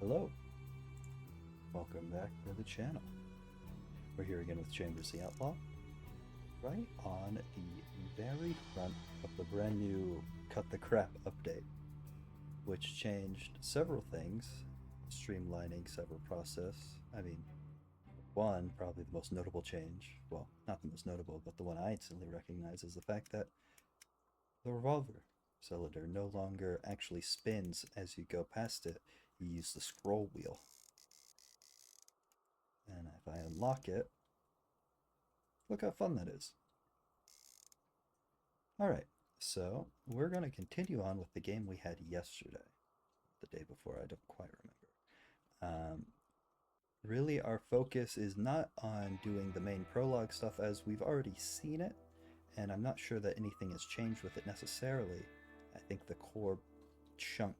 Hello, welcome back to the channel. We're here again with Chambers the Outlaw, right on the very front of the brand new Cut the Crap update, which changed several things, streamlining several process. One, probably the most notable change, well, not the most notable, but the one I instantly recognize is the fact that the revolver cylinder no longer actually spins as you go past it. You use the scroll wheel. And if I unlock it, look how fun that is. Alright, so we're going to continue on with the game we had yesterday. The day before, I don't quite remember. Really, our focus is not on doing the main prologue stuff as we've already seen it, and I'm not sure that anything has changed with it necessarily. I think the core chunk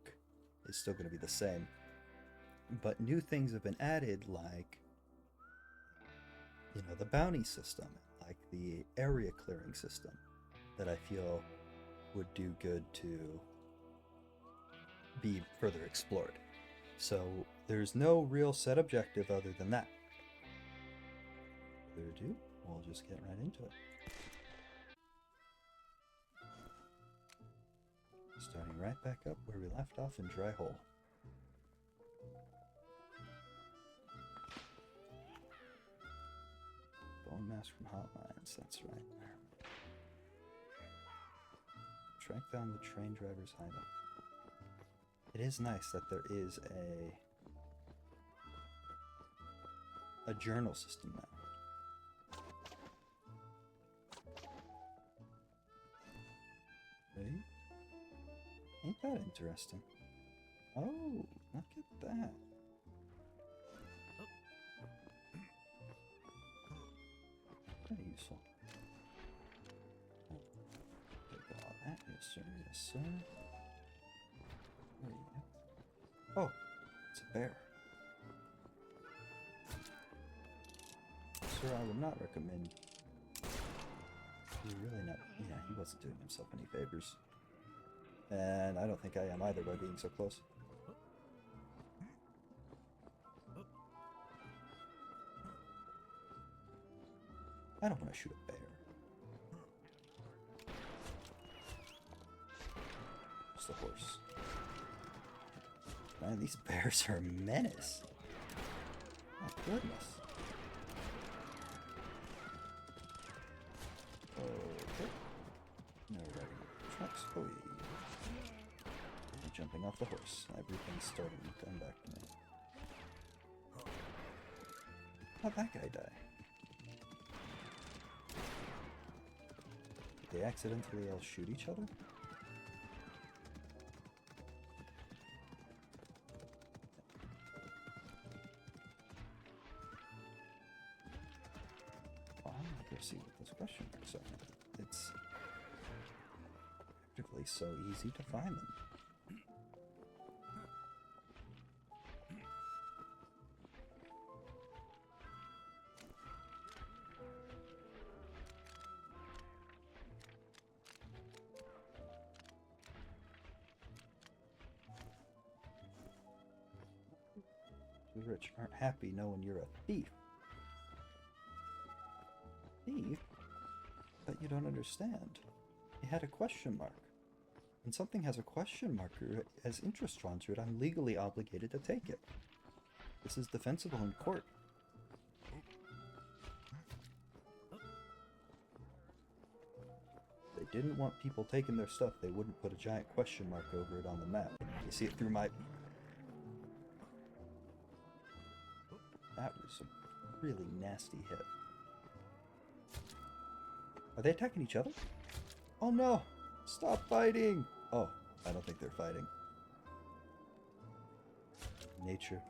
is still going to be the same. But new things have been added, like, the bounty system, like the area clearing system, that I feel would do good to be further explored. So there's no real set objective other than that. Further ado, we'll just get right into it. Starting right back up where we left off in Dry Hole. Bone mask from Hotlines, that's right. Track down the train driver's hideout. It is nice that there is a journal system now. Hey? Ain't that interesting? Oh, look at that. Very useful. Take all that, yes sir, yes sir. There you go. Oh, it's a bear. Sir, I would not recommend. You're really not. Yeah, he wasn't doing himself any favors. And I don't think I am either by being so close. I don't want to shoot a bear. Just a horse. Man, these bears are a menace. My goodness. Okay. No riding up trucks. Oh, yeah. Jumping off the horse. Everything's starting to come back to me. How'd that guy die? Did they accidentally all shoot each other? Well, I'm not going to see what those question marks are. It's practically so easy to find them. The rich aren't happy knowing you're a thief. Thief? But you don't understand. It had a question mark. When something has a question mark or has interest drawn to it, I'm legally obligated to take it. This is defensible in court. If they didn't want people taking their stuff, they wouldn't put a giant question mark over it on the map. You see it through my... That was a really nasty hit. Are they attacking each other? Oh no! Stop fighting! Oh, I don't think they're fighting. Nature.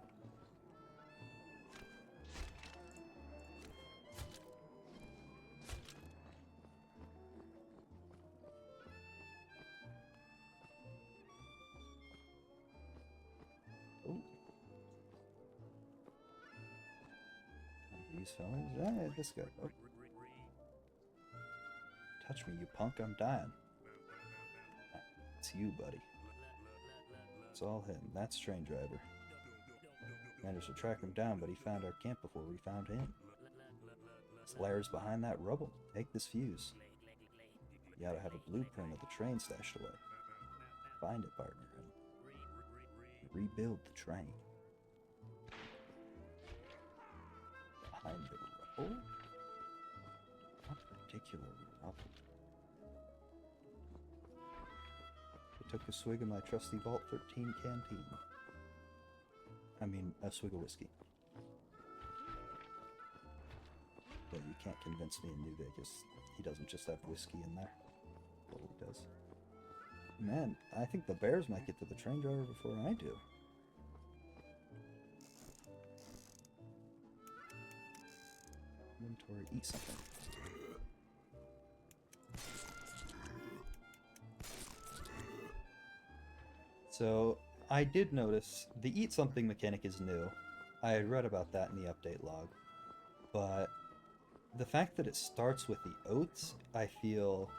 Oh. These fellas? Ah, this guy. Oh. Touch me, you punk. I'm dying. It's you, buddy. It's all him. That's train driver. Managed to track him down, but he found our camp before we found him. His lair's behind that rubble. Take this fuse. You ought to have a blueprint of the train stashed away. Find it, partner, and rebuild the train. Behind the rubble? Not particularly rubble. I took a swig of my trusty Vault 13 canteen. I mean, a swig of whiskey. But you can't convince me in New Vegas he doesn't just have whiskey in there. Well, he does. Man, I think the bears might get to the train driver before I do. Inventory, eat something. So, I did notice the eat something mechanic is new. I had read about that in the update log. But the fact that it starts with the oats, I feel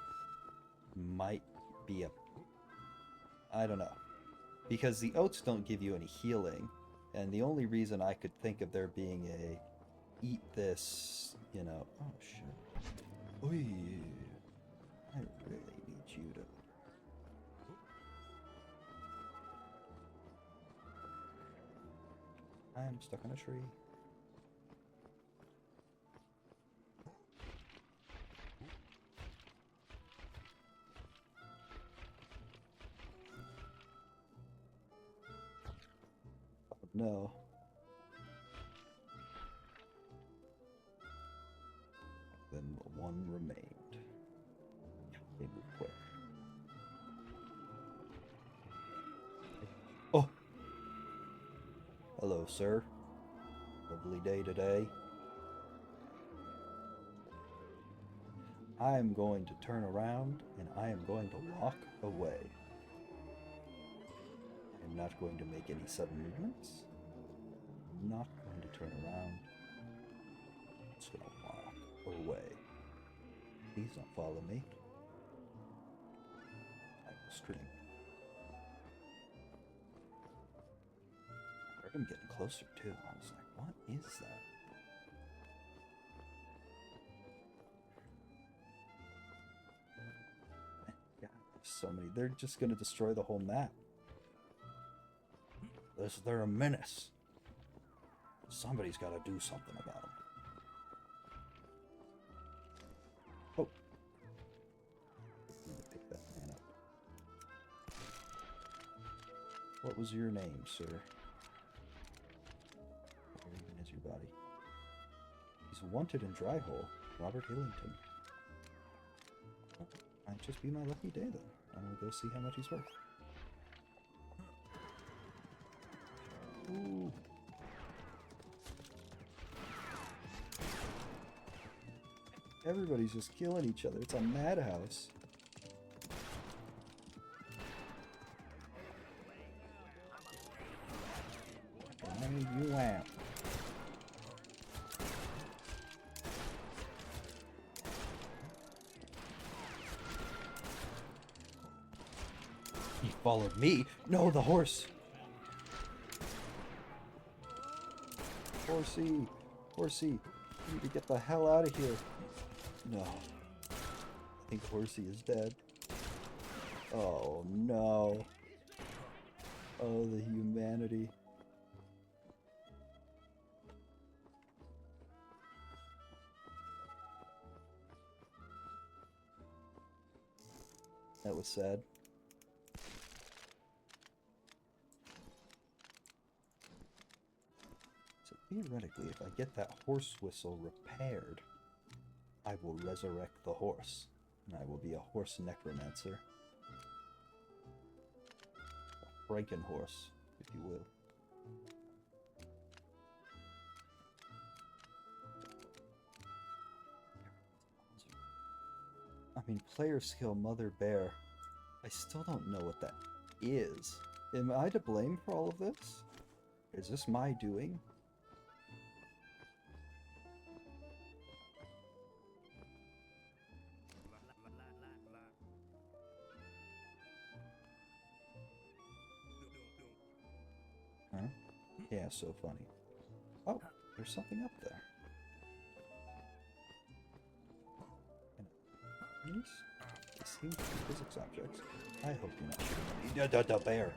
might be a... I don't know. Because the oats don't give you any healing. And the only reason I could think of there being a eat this, you know... Oh, shit. Oy. I really need you to... I'm stuck on a tree. Oh, no. Then one remained. They move quick. Oh! Hello, sir. Lovely day today. I am going to turn around and I am going to walk away. I am not going to make any sudden movements. I'm not going to turn around. I'm just going to walk away. Please don't follow me. I will scream. I heard him getting closer too. I was like, what is that? God, there's so many. They're just going to destroy the whole map. They're a menace. Somebody's got to do something about them. Oh. I need to pick that man up. What was your name, sir? Where even is your body? He's wanted in Dryhole. Robert Hillington. Might just be my lucky day, then. I'm gonna go see how much he's worth. Ooh. Everybody's just killing each other. It's a madhouse. You out. He followed me. No, the horse. Horsey. Horsey. You need to get the hell out of here. No. I think Horsey is dead. Oh, no. Oh, the humanity. That was sad. So theoretically, if I get that horse whistle repaired, I will resurrect the horse, and I will be a horse necromancer. A Frankenhorse, if you will. I mean, player skill Mother Bear. I still don't know what that is. Am I to blame for all of this? Is this my doing? Huh? Yeah, so funny. Oh, there's something up there. These? They seem to be physics objects. I hope you're not shooting at me. The bear!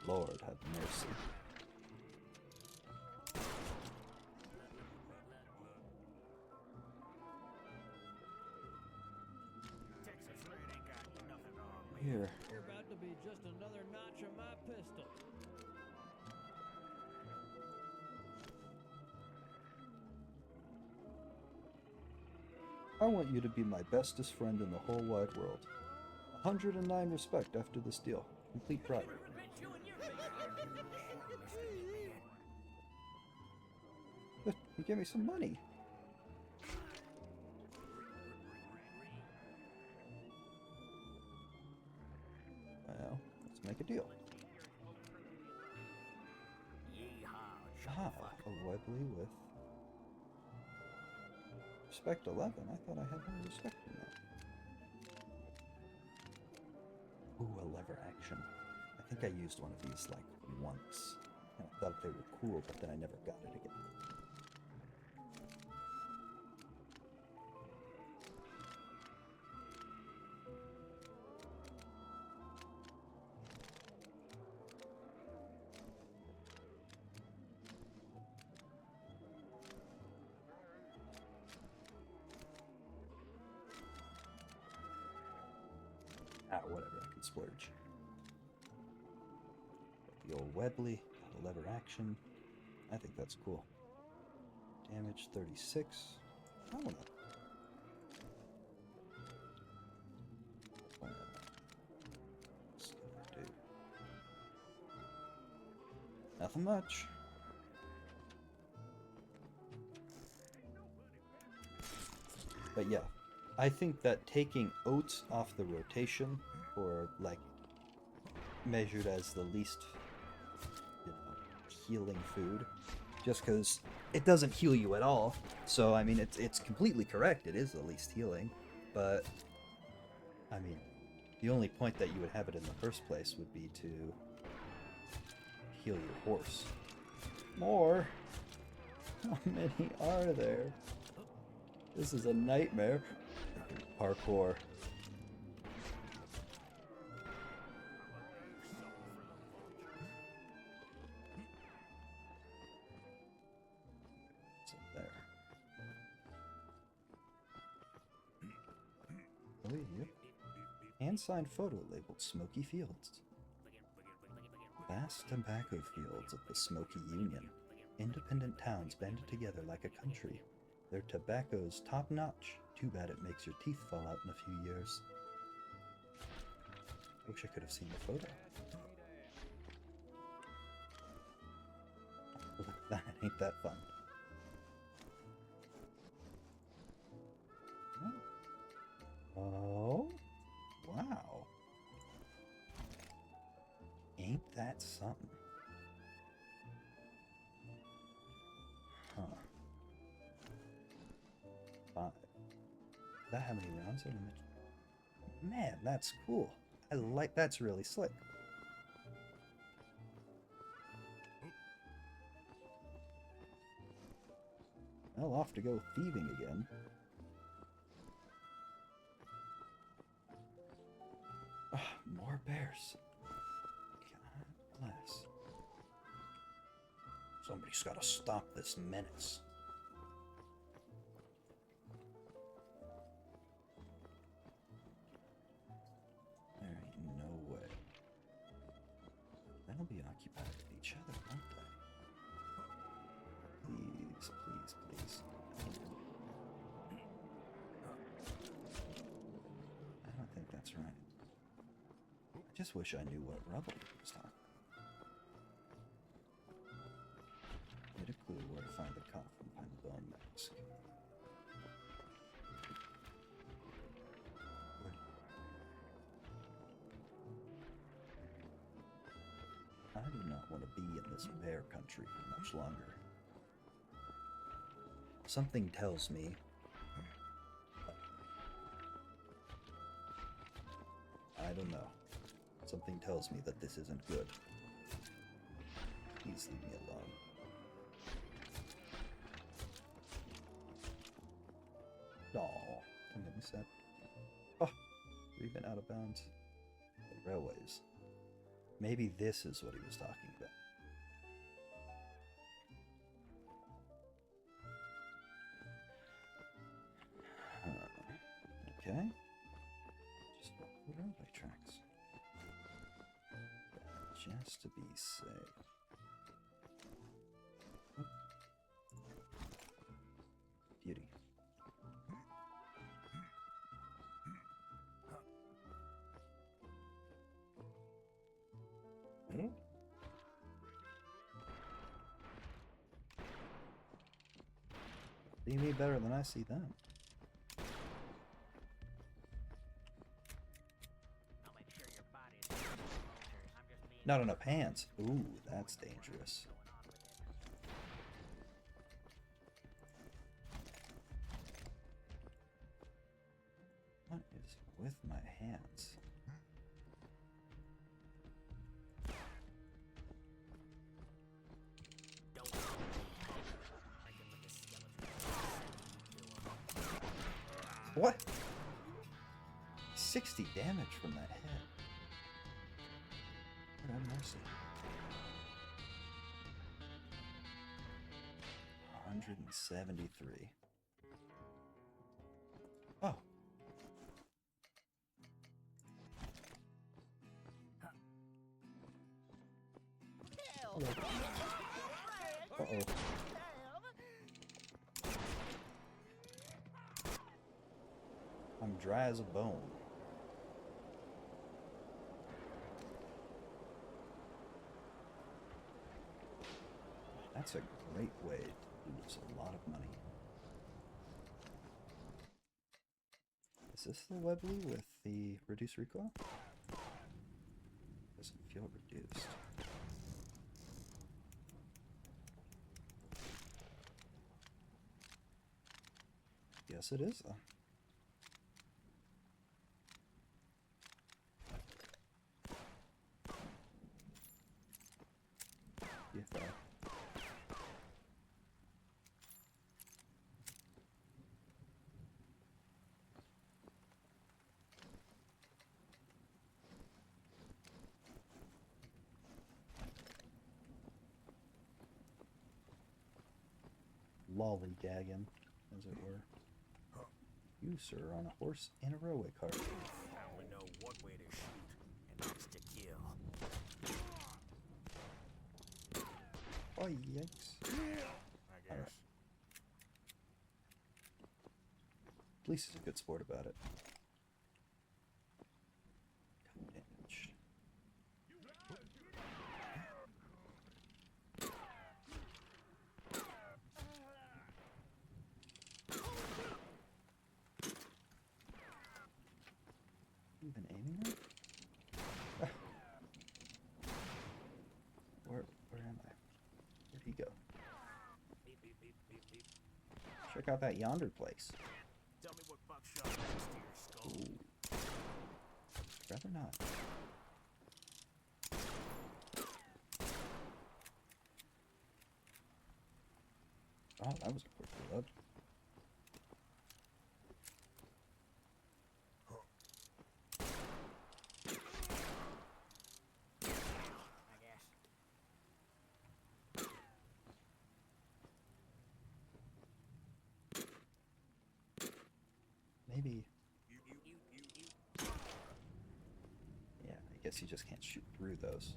Lord have mercy. Here. You're about to be just another notch on my pistol. I want you to be my bestest friend in the whole wide world. 109 respect after this deal. Complete pride. You gave me some money. Well, let's make a deal. Ah, a Webley with respect 11. I thought I had more respect than that. Ooh, a lever action. I think I used one of these like once. And I thought they were cool, but then I never got it again. Ah, whatever, I can splurge. The old Webley, the lever action. I think that's cool. Damage 36. I wanna. What's gonna do? Nothing much. But yeah, I think that taking oats off the rotation, or like measured as the least, healing food, just because it doesn't heal you at all. So I mean, it's completely correct. It is the least healing, but I mean, the only point that you would have it in the first place would be to heal your horse. More? How many are there? This is a nightmare. Parkour. What's up there? Oh, you? Hand-signed photo labeled Smoky Fields. Vast tobacco fields of the Smoky Union. Independent towns banded together like a country. Their tobacco's top-notch. Too bad it makes your teeth fall out in a few years. I wish I could have seen the photo. Look at that, ain't that fun? Oh, wow. Ain't that something? Huh. 5. Is that how many rounds are in the... Man, that's cool. I like... That's really slick. Well, off to go thieving again. Ah, more bears. God bless. Somebody's got to stop this menace. There ain't no way. They'll be occupied with each other, won't they? Please, please, please. I don't think that's right. I just wish I knew what rebel he was talking about. Get a clue where to find the coffin behind the bone mask. I do not want to be in this bear country for much longer. Something tells me I don't know. Something tells me that this isn't good. Please leave me alone. Aw, don't get me sad. Oh, we're even out of bounds. The railways. Maybe this is what he was talking about. Okay. Just walk the railway tracks. Just to be safe. Oop. Beauty. See me better than I see them. I'll make sure your body's I'm just being Not enough hands. Ooh, that's dangerous. What is with my hands? Don't I can look a skeleton. What? 60 damage from that head. Lord have mercy. 173. Oh. Hello. Uh-oh. I'm dry as a bone. That's a great way to lose a lot of money. Is this the Webley with the reduced recoil? Doesn't feel reduced. Yes, it is though. Yeah. Lollygagging, as it were. You, sir, are on a horse in a railway cart. I only know one way to shoot, and that's to kill. Oh, yikes. I guess. At least he's a good sport about it. Got damaged. Even aiming at? Where am I? Where'd he go? Beep, beep, beep, beep, beep. Check out that yonder place. Tell me what buckshot next to your skull. Ooh. Rather not. Oh, that was a quick reload. I guess. Maybe. You. Yeah, I guess you just can't shoot through those.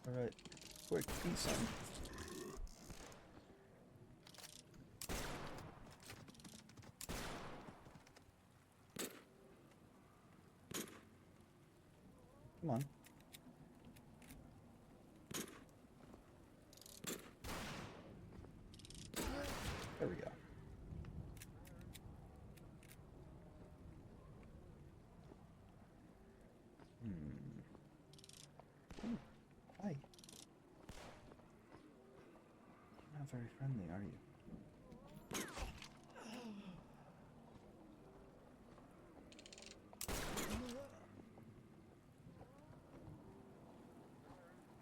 Alright, quick, eat some. Come on. There we go. very friendly, are you?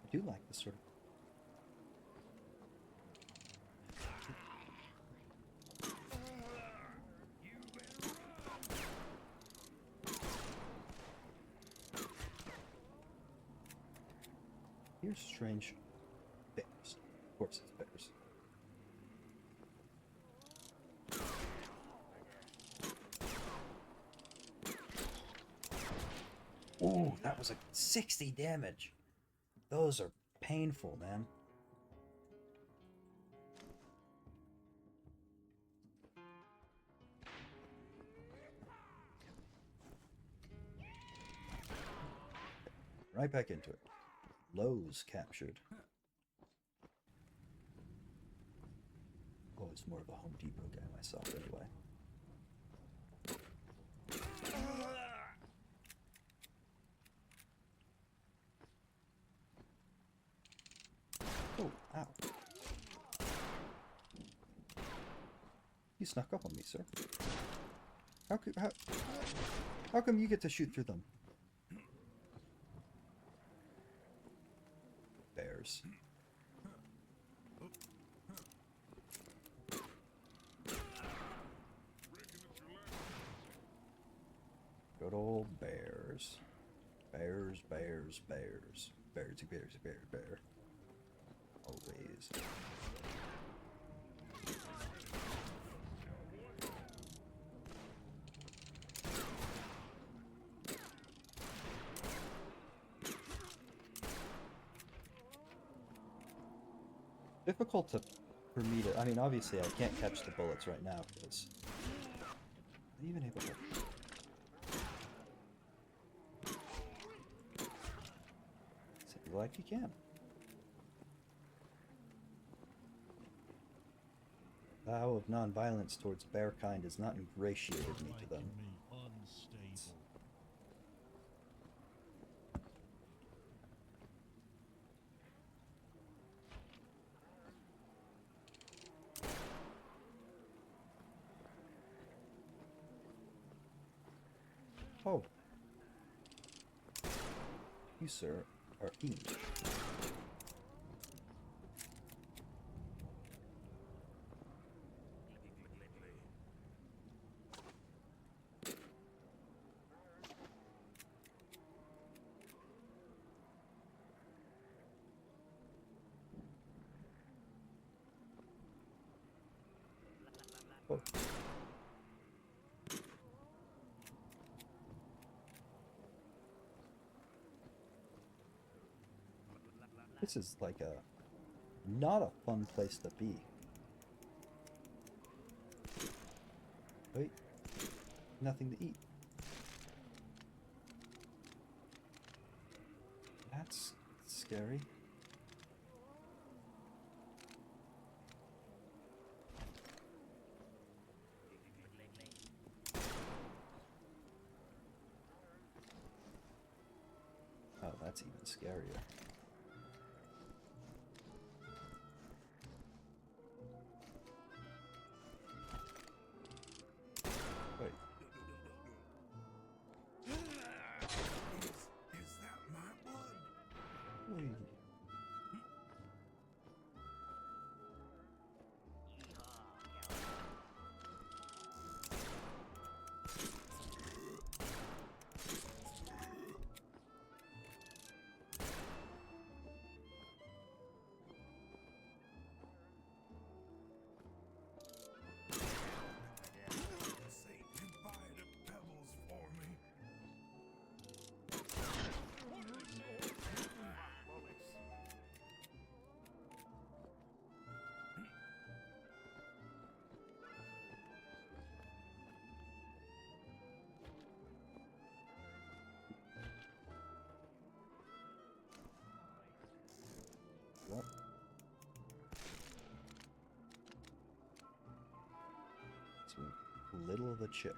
I do like this sort of... Here's strange bears. Of course it's bears. Ooh, that was a 60 damage. Those are painful, man. Right back into it. Lowe's captured. Always more of a Home Depot guy myself, anyway. Oh, ow. You snuck up on me, sir. How come you get to shoot through them? Bears. Good old bears. Bears, bears, bears. Bears, bears, bear, bear. Always. Difficult for me to... I mean, obviously I can't catch the bullets right now because... Are you even able to... Seems like you can. Vow of non-violence towards bear kind has not ingratiated me to them. Oh. You, sir, are eating. Oh. This is like not a fun place to be. Wait, nothing to eat. That's scary. Oh, that's even scarier. Wait. Is that my blood? Wait. Say goodbye to Pebbles for me. What? It's little of a chick.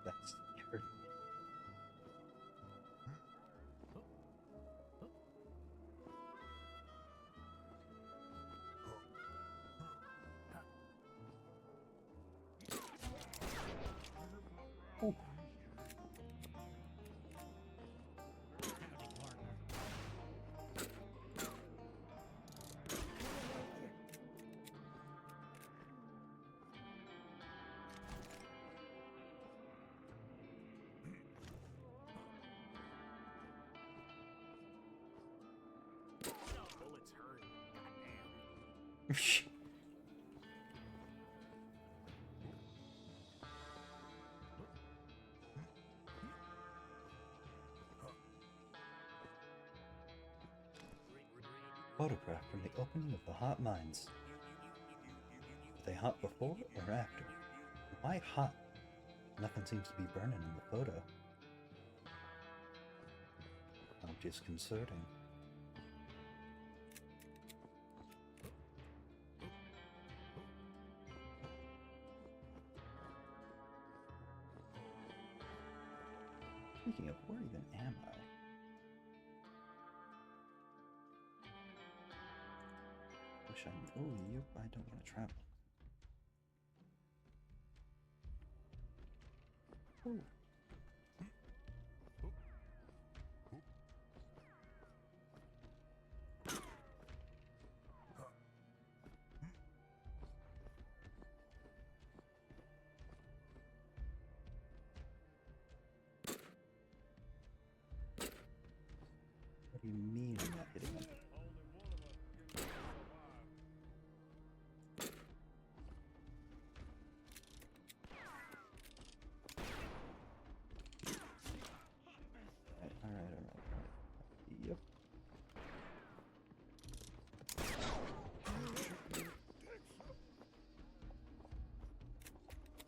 That's scary. Photograph from the opening of the hot mines. Were they hot before or after? Why hot? Nothing seems to be burning in the photo. How disconcerting. Speaking of, where even am I? Wish I knew. Oh, you. I don't want to travel. Oh. What do you mean I'm not hitting him? Alright. Yep.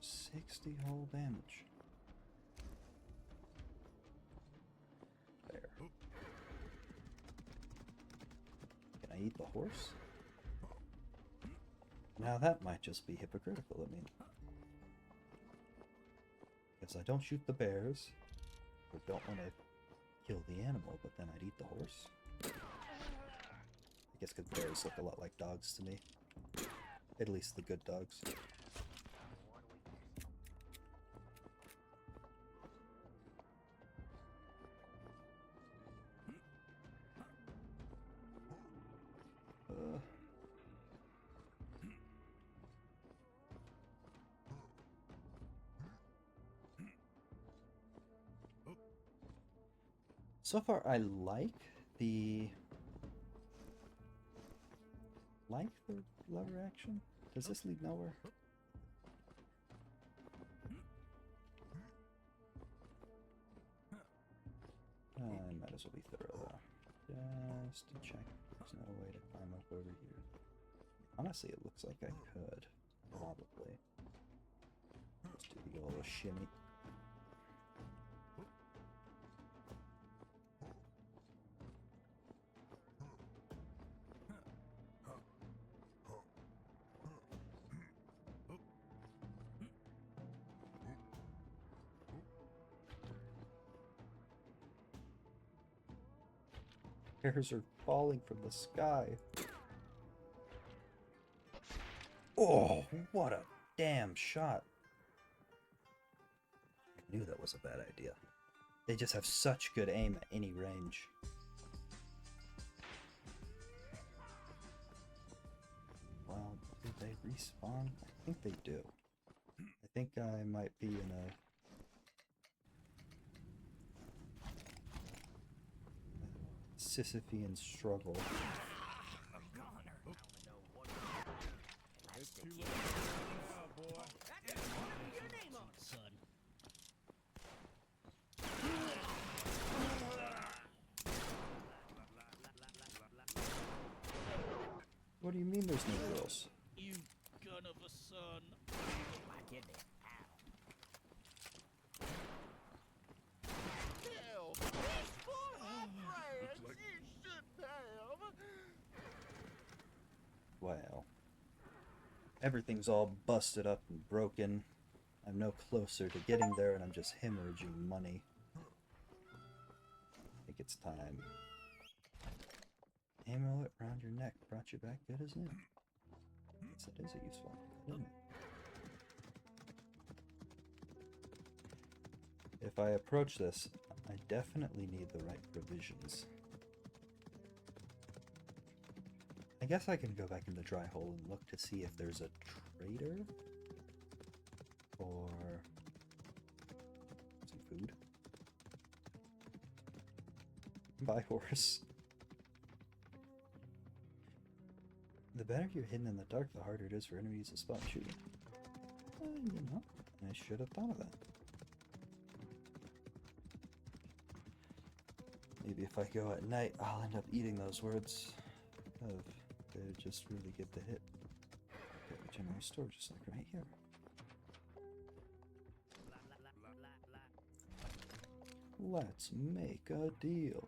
$60 whole damage. There. Can I eat the horse? Now that might just be hypocritical of me. Because I don't shoot the bears, or don't want to kill the animal, but then I'd eat the horse. I guess because bears look a lot like dogs to me. At least the good dogs. So far, I like the lever action. Does this lead nowhere? I might as well be thorough though, just to check. There's no way to climb up over here. Honestly, it looks like I could probably. Let's do the old shimmy. Hairs are falling from the sky. Oh, what a damn shot. I knew that was a bad idea. They just have such good aim at any range. Well, do they respawn? I think they do. I think I might be in a Sisyphean struggle. What do you mean there's no girls? You gun of a son. My kidney. Ow. Wow. Everything's all busted up and broken. I'm no closer to getting there and I'm just hemorrhaging money. I think it's time. Amulet around your neck brought you back good as new. Yes, it is a useful one, isn't it? If I approach this, I definitely need the right provisions. I guess I can go back in the dry hole and look to see if there's a trader or some food. Buy horse. The better you're hidden in the dark, the harder it is for enemies to spot and shoot you. You know, I should have thought of that. Maybe if I go at night, I'll end up eating those words. They're just really good to hit. Okay, general store, just like right here. Let's make a deal.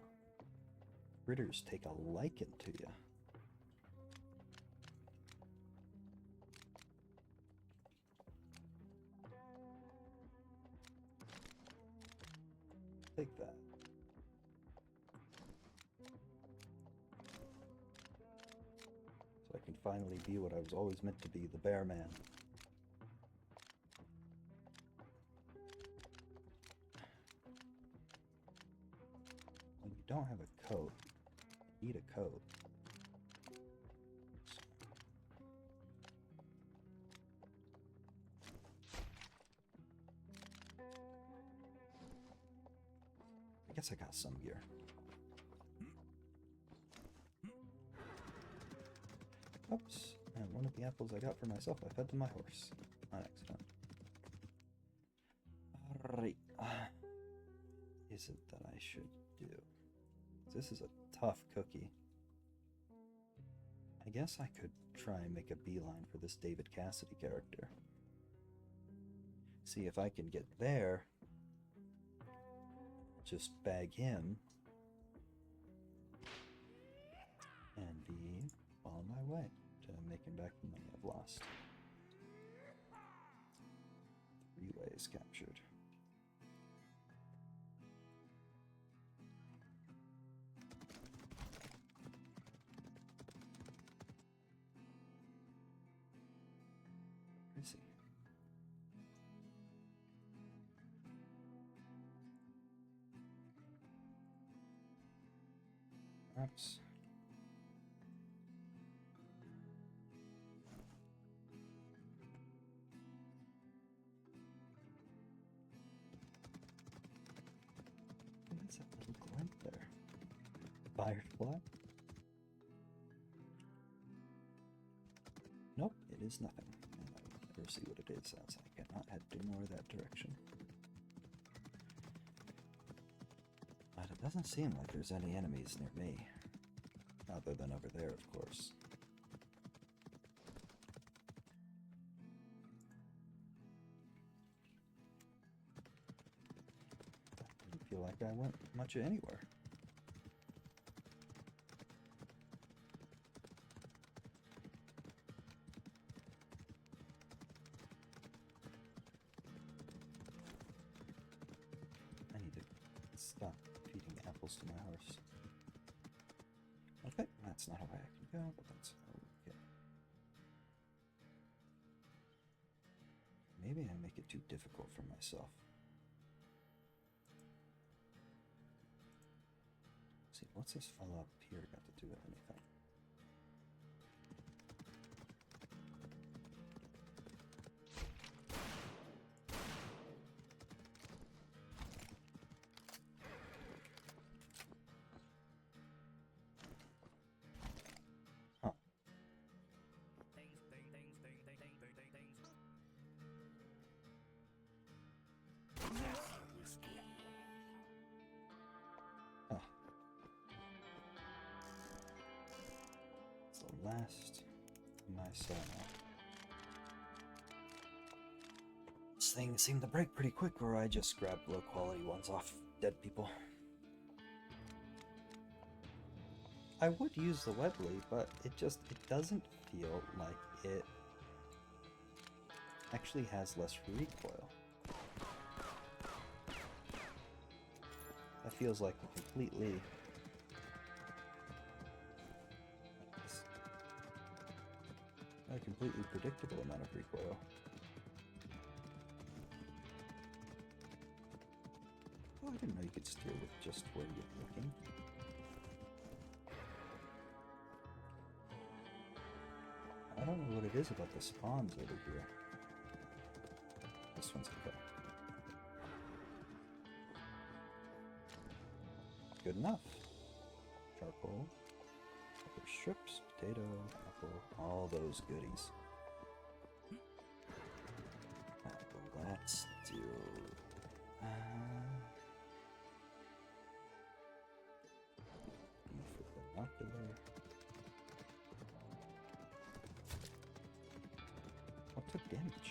Critters take a liking to you. Take that. So I can finally be what I was always meant to be, the bear man. When you don't have a coat, you need a coat. I guess I got some gear. Oops, and one of the apples I got for myself I fed to my horse. On accident. Alright. Is it that I should do? This is a tough cookie. I guess I could try and make a beeline for this David Cassidy character. See if I can get there. Just bag him. And be on my way to making back the money I've lost. 3 ways captured. Where is he? Perhaps. What's that little glint there? Firefly? Nope, it is nothing. And I will never see what it is, as I cannot head to nor that direction. But it doesn't seem like there's any enemies near me. Other than over there, of course. I didn't feel like I went much anywhere. I need to stop feeding apples to my horse. Okay, that's not a way I can go, but that's okay. Maybe I make it too difficult for myself. See, what's this fellow up here got to do with anything? Last my cell. This thing seemed to break pretty quick, or I just grabbed low quality ones off dead people. I would use the Webley, but it doesn't feel like it actually has less recoil. That feels like a completely predictable amount of recoil. Oh, I didn't know you could steer with just where you're looking. I don't know what it is about the spawns over here. This one's okay. Good enough. Charcoal, pepper strips, potato, for all those goodies. Let's do. For binocular. What took damage?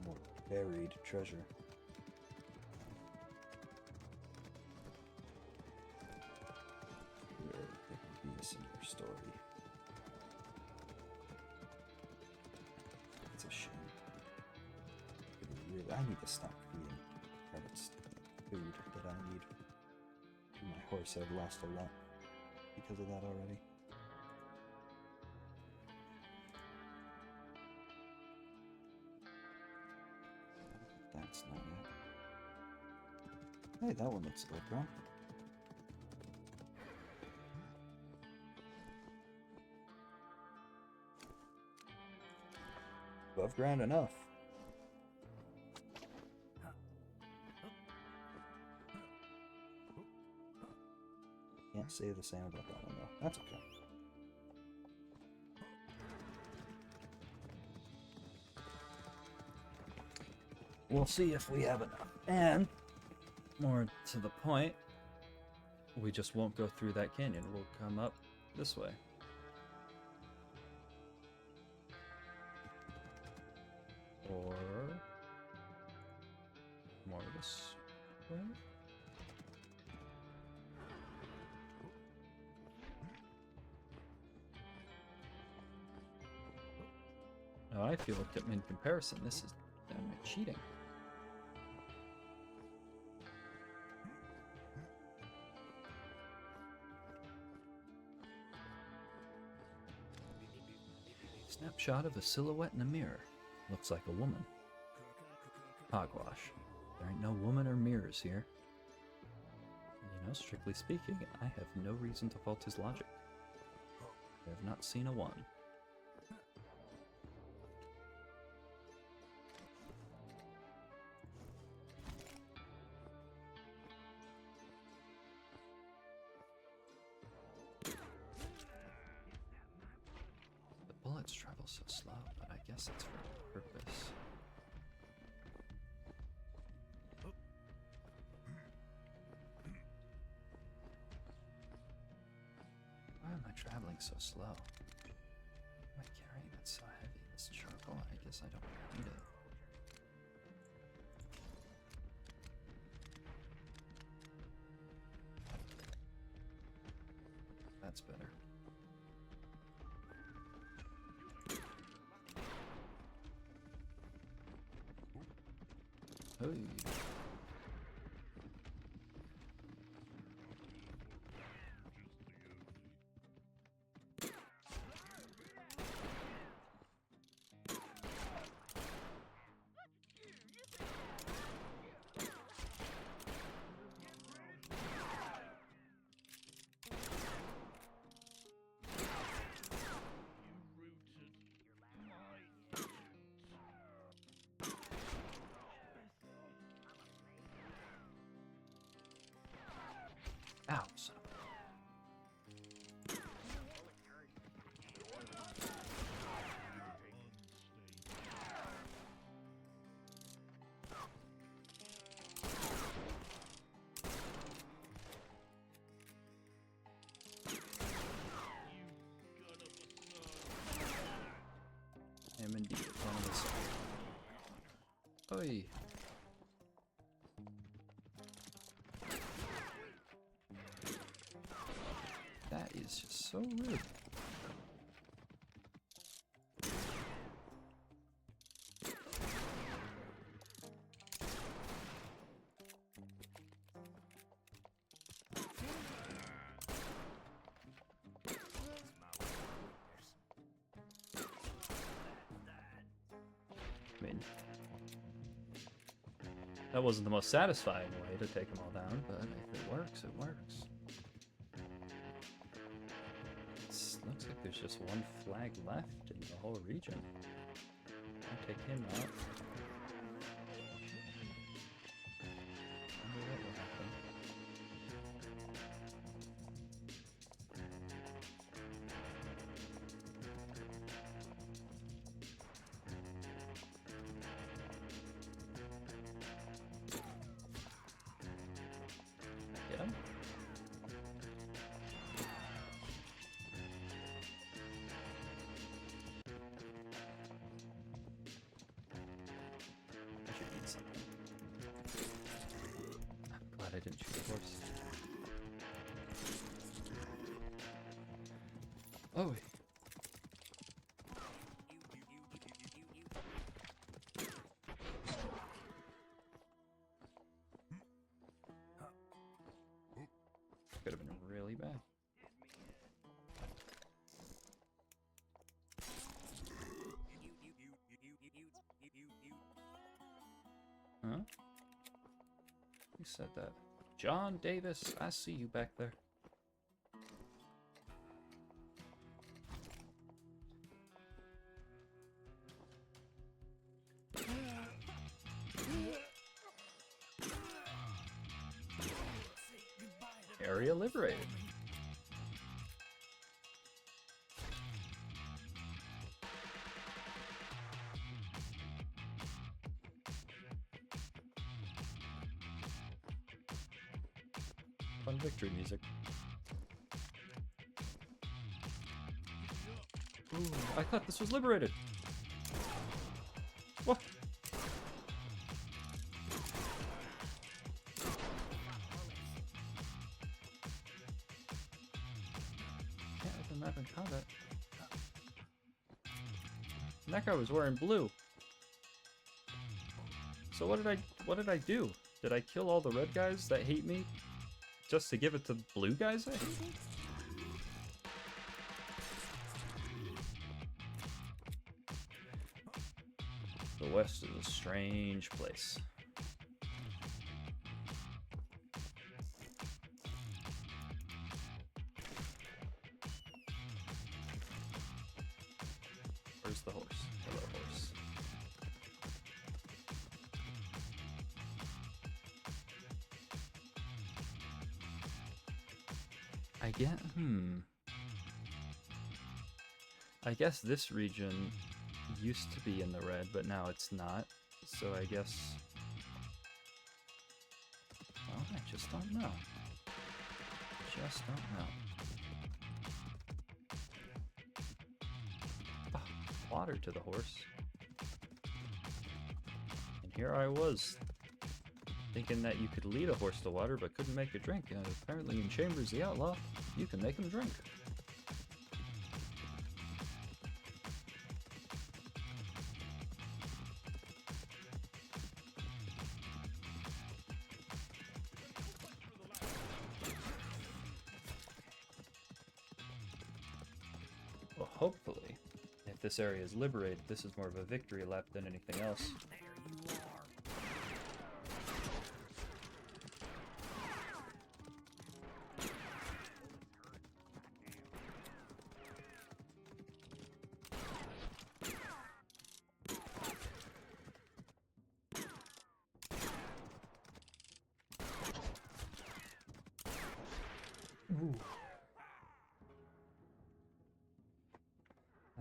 More buried treasure. There could be a similar story. It's a shame. I need to stop feeding rabbits food that I need. My horse, I've lost a lot because of that already. That's not it. Hey, that one looks above ground. Above ground enough. Can't say the same about that one though. That's okay. We'll see if we have enough. And, more to the point, we just won't go through that canyon. We'll come up this way. Or more this way? Now I feel like in comparison, this is downright cheating. Snapshot of a silhouette in a mirror. Looks like a woman. Hogwash. There ain't no woman or mirrors here. You know, strictly speaking, I have no reason to fault his logic. I have not seen a one. The bullets travel so slow, but I guess it's for a purpose. Why am I traveling so slow? Why am I carrying that so heavy? This charcoal? I guess I don't need it. That's better. Hey. Ow, son of I am indeed one of the side. Oi. That is just so rude. I mean, that wasn't the most satisfying way to take them all down, but if it works, it works. Looks like there's just one flag left in the whole region. I'll take him out. Wonder what will happen. I didn't shoot the horse. Oh. Could have been really bad. Huh? Who said that? John Davis, I see you back there. Area liberated. Fun victory music. Ooh, I thought this was liberated. What? Can't open the map in combat. And that guy was wearing blue. So what did I do? Did I kill all the red guys that hate me just to give it to blue guys that hate me? The West is a strange place. Where's the horse? Hello, horse. I guess this region used to be in the red, but now it's not. So I guess... well, I just don't know. Just don't know. Oh, water to the horse. And here I was, thinking that you could lead a horse to water but couldn't make it drink. And apparently in Chambers the Outlaw, you can make him drink. Well, hopefully, if this area is liberated, this is more of a victory lap than anything else. Ooh.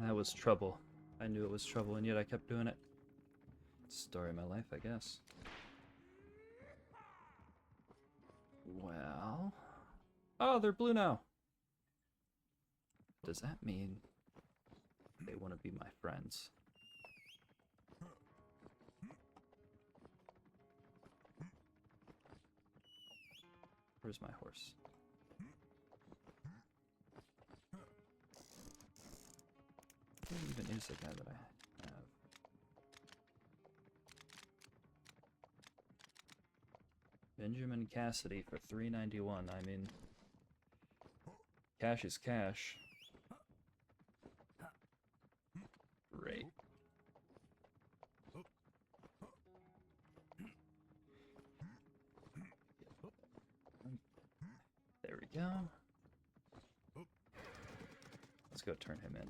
That was trouble. I knew it was trouble, and yet I kept doing it. Story of my life, I guess. Well... oh, they're blue now! Does that mean they want to be my friends? Where's my horse? Who even is the guy that I have? Benjamin Cassidy for $3.91. I mean, cash is cash. Great. There we go. Let's go turn him in.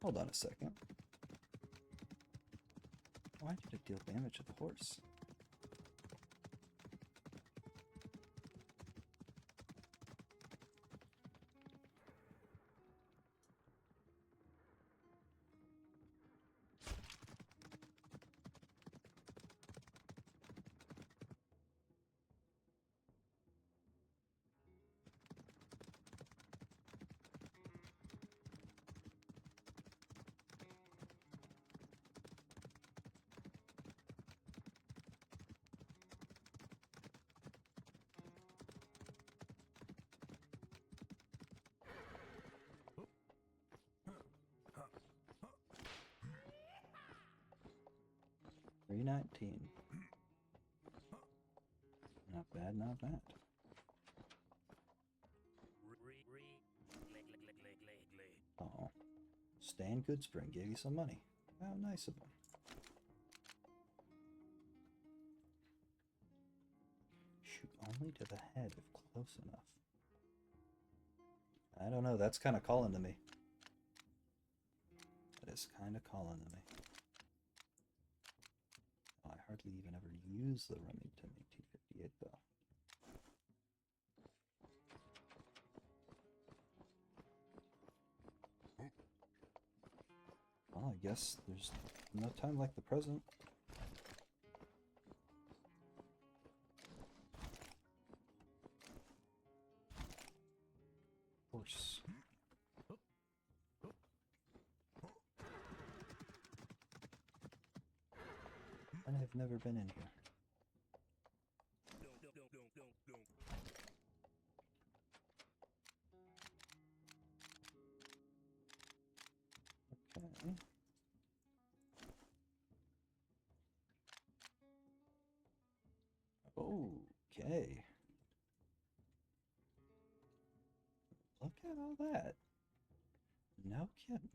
Hold on a second. Why did it deal damage to the horse? 319. Not bad, not bad. Oh, Stan Goodspring gave you some money. How nice of him. Shoot only to the head if close enough. I don't know, that's kind of calling to me. That is kind of calling to me. Oh, I hardly even ever use the Remington 1858 though. Well, I guess there's no time like the present. Of course. And I've never been in here. Okay. Okay. Look at all that. No kidding.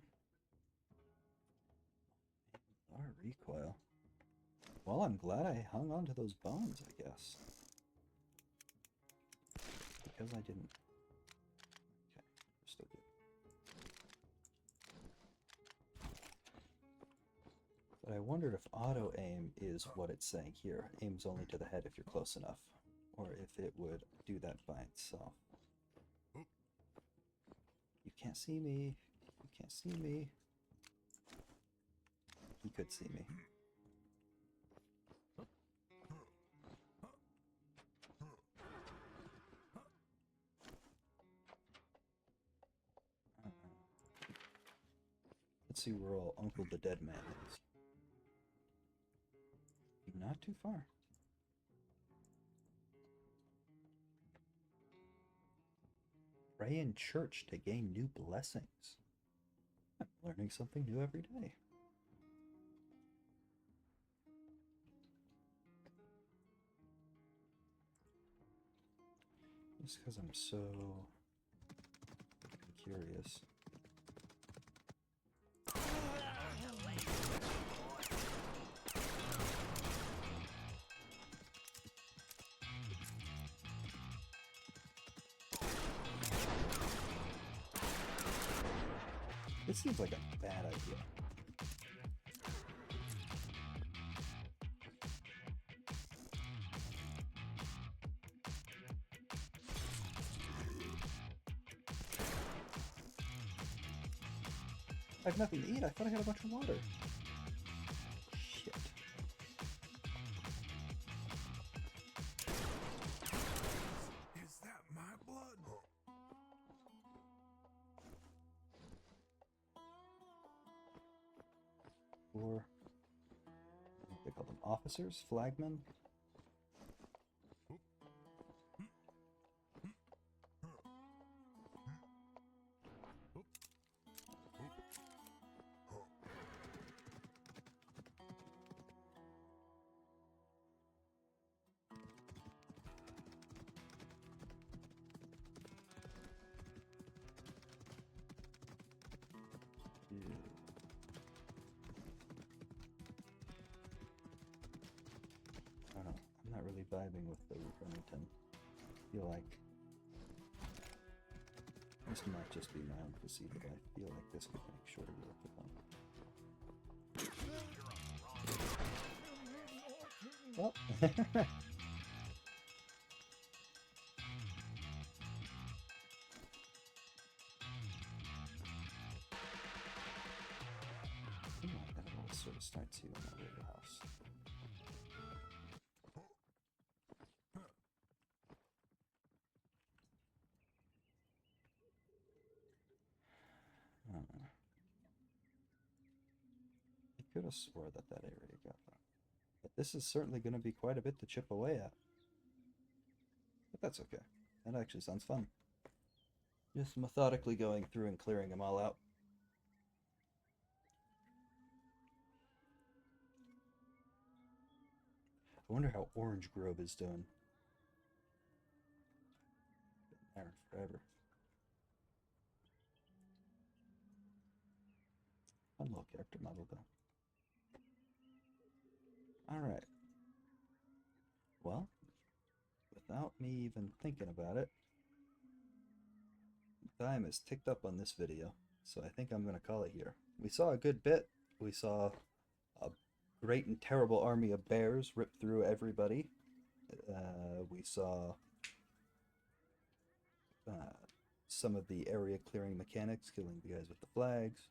Our recoil. Well, I'm glad I hung on to those bones, I guess. Because I didn't. Okay, we're still good. But I wondered if auto aim is what it's saying here. Aims only to the head if you're close enough. Or if it would do that by itself. You can't see me. You can't see me. He could see me. Let's see where all Uncle the Dead Man is. Not too far. Pray in church to gain new blessings. I'm learning something new every day. Just because I'm so curious. This seems like a bad idea. I have nothing to eat. I thought I had a bunch of water. Shit. Is that my blood? Or what they call them, officers, flagmen. I don't know. I'm not really vibing with the Remington. I feel like this might just be my own conceit, but I feel like this could make shorter work of them. Well, that all sort of starts here in the little house. I could have swore that area got that. But this is certainly going to be quite a bit to chip away at. But that's okay. That actually sounds fun. Just methodically going through and clearing them all out. I wonder how Orange Grove is doing. Been there forever. Fun little character model, though. Alright. Well, without me even thinking about it, time is ticked up on this video, so I think I'm going to call it here. We saw a good bit. We saw a great and terrible army of bears rip through everybody. We saw some of the area clearing mechanics, killing the guys with the flags.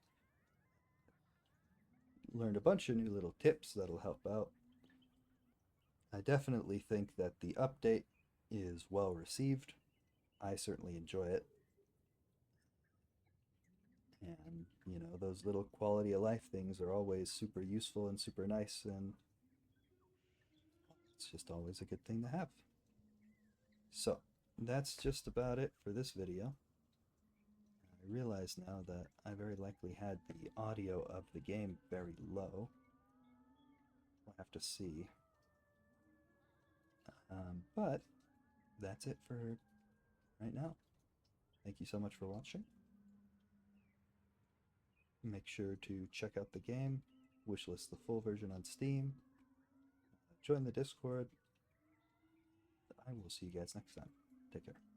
Learned a bunch of new little tips that'll help out. I definitely think that the update is well received. I certainly enjoy it. And, you know, those little quality of life things are always super useful and super nice, and it's just always a good thing to have. So, that's just about it for this video. I realize now that I very likely had the audio of the game very low. We'll have to see. But that's it for right now. Thank you so much for watching. Make sure to check out the game, wishlist the full version on Steam, join the Discord. I will see you guys next time. Take care.